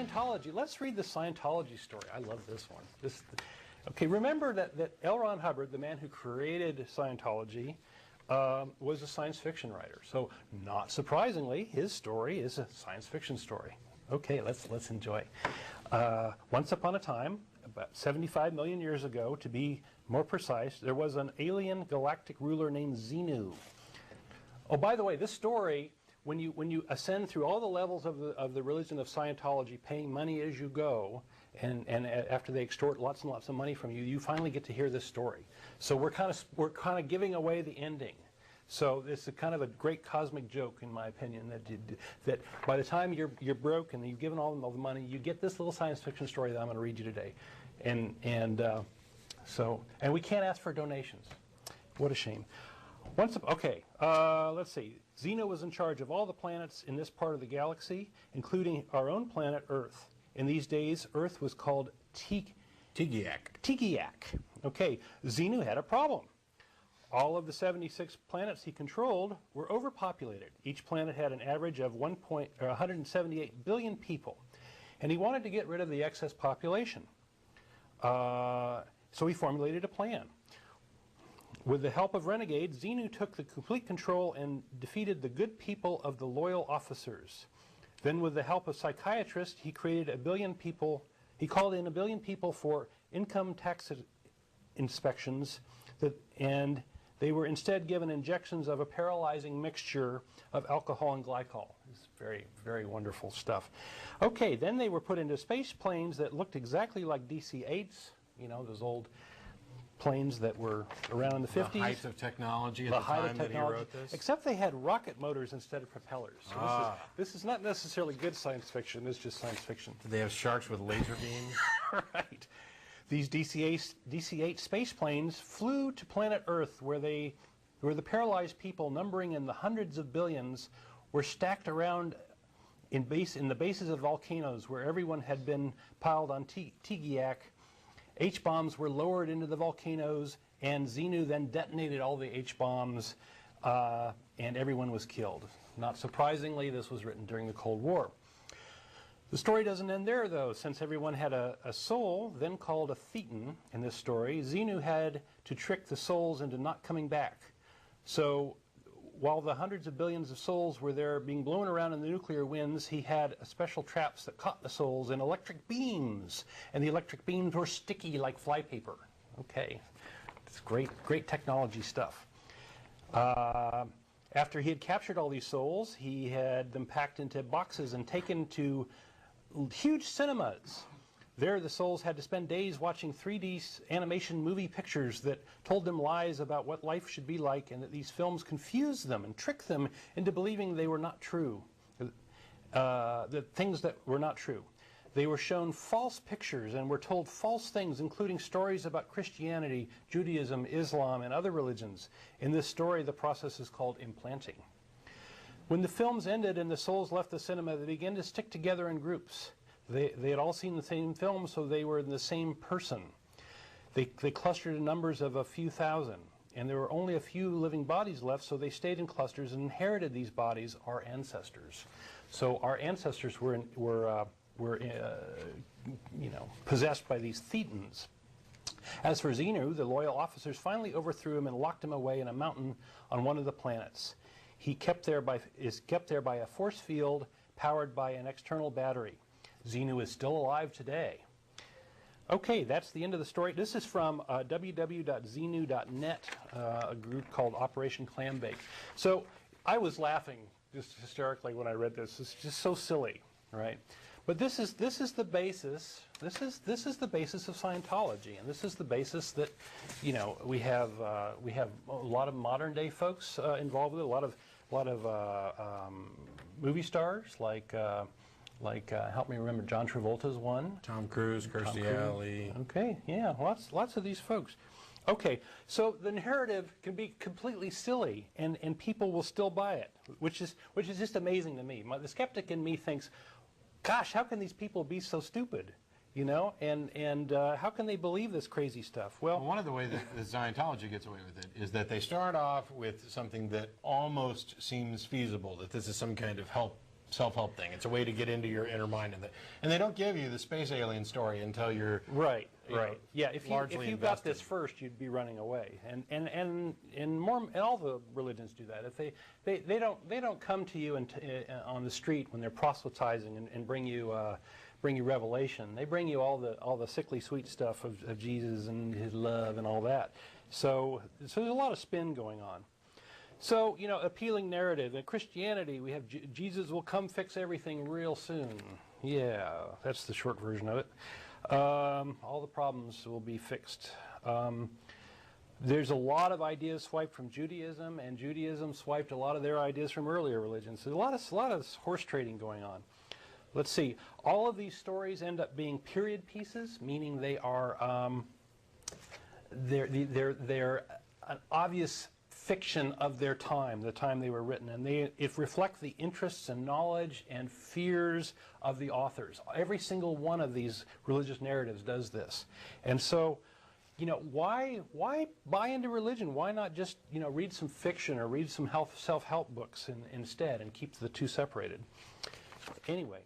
Scientology. Let's read the Scientology story. I love this one. Okay, remember that L. Ron Hubbard, the man who created Scientology, was a science fiction writer. So, not surprisingly, his story is a science fiction story. Okay, let's enjoy. Once upon a time, about 75 million years ago, to be more precise, there was an alien galactic ruler named Xenu. Oh, by the way, this story, when you ascend through all the levels of the religion of Scientology, paying money as you go, and after they extort lots and lots of money from you, you finally get to hear this story. So we're kind of giving away the ending. So it's a kind of a great cosmic joke, in my opinion, that by the time you're broke and you've given all the money, you get this little science fiction story that I'm going to read you today, and we can't ask for donations. What a shame. Let's see. Xenu was in charge of all the planets in this part of the galaxy, including our own planet, Earth. In these days, Earth was called Tegeac. Okay, Xenu had a problem. All of the 76 planets he controlled were overpopulated. Each planet had an average of 178 billion people. And he wanted to get rid of the excess population. So he formulated a plan. With the help of renegades, Xenu took the complete control and defeated the good people of the loyal officers. Then with the help of psychiatrists, he created a billion people. He called in a billion people for income tax inspections, and they were instead given injections of a paralyzing mixture of alcohol and glycol. It's very, very wonderful stuff. Okay, then they were put into space planes that looked exactly like DC-8s, you know, those old planes that were around in the 50s. The height of technology at the time that he wrote this? Except they had rocket motors instead of propellers. So this is not necessarily good science fiction, it's just science fiction. Did they have sharks with laser beams? Right. These DC-8 space planes flew to planet Earth where the paralyzed people, numbering in the hundreds of billions, were stacked around in the bases of volcanoes where everyone had been piled on Tegeac. H-bombs were lowered into the volcanoes, and Xenu then detonated all the H-bombs, and everyone was killed. Not surprisingly, this was written during the Cold War. The story doesn't end there, though. Since everyone had a soul, then called a thetan in this story, Xenu had to trick the souls into not coming back. So while the hundreds of billions of souls were there being blown around in the nuclear winds, he had special traps that caught the souls in electric beams. And the electric beams were sticky like flypaper. Okay, it's great technology stuff. After he had captured all these souls, he had them packed into boxes and taken to huge cinemas. There the souls had to spend days watching 3D animation movie pictures that told them lies about what life should be like, and that these films confused them and tricked them into believing they were not true, that things that were not true. They were shown false pictures and were told false things, including stories about Christianity, Judaism, Islam, and other religions. In this story, the process is called implanting. When the films ended and the souls left the cinema, they began to stick together in groups. They had all seen the same film, so they were the same person. They clustered in numbers of a few thousand, and there were only a few living bodies left, so they stayed in clusters and inherited these bodies, our ancestors. So our ancestors were possessed by these thetans. As for Xenu, the loyal officers finally overthrew him and locked him away in a mountain on one of the planets. He is kept there by a force field powered by an external battery. Xenu is still alive today. Okay, that's the end of the story. This is from www.xenu.net, a group called Operation Clambake. So I was laughing just hysterically when I read this. It's just so silly, right? But this is the basis. This is the basis of Scientology, and this is the basis that, you know, we have a lot of modern day folks involved with it. A lot of movie stars like help me remember, John Travolta's one. Tom Cruise, Kirstie Alley. Okay, yeah, lots of these folks. Okay, so the narrative can be completely silly, and people will still buy it, which is just amazing to me. The skeptic in me thinks, gosh, how can these people be so stupid? You know, and how can they believe this crazy stuff? Well, one of the ways that Scientology gets away with it is that they start off with something that almost seems feasible, that this is some kind of help self-help thing. It's a way to get into your inner mind, and they don't give you the space alien story until you're right. know, Yeah, if you got this first, you'd be running away, and all the religions do that. If they don't come to you on the street when they're proselytizing and bring you revelation. They bring you all the sickly sweet stuff of Jesus and his love and all that. So there's a lot of spin going on. So, you know, appealing narrative. In Christianity, we have Jesus will come fix everything real soon. Yeah, that's the short version of it. All the problems will be fixed. There's a lot of ideas swiped from Judaism, and Judaism swiped a lot of their ideas from earlier religions. So there's a lot of horse trading going on. Let's see. All of these stories end up being period pieces, meaning they are they're an obvious fiction of their time, the time they were written, and it reflect the interests and knowledge and fears of the authors. Every single one of these religious narratives does this. And so, you know, why buy into religion? Why not just, you know, read some fiction or read some self-help books instead and keep the two separated? Anyway.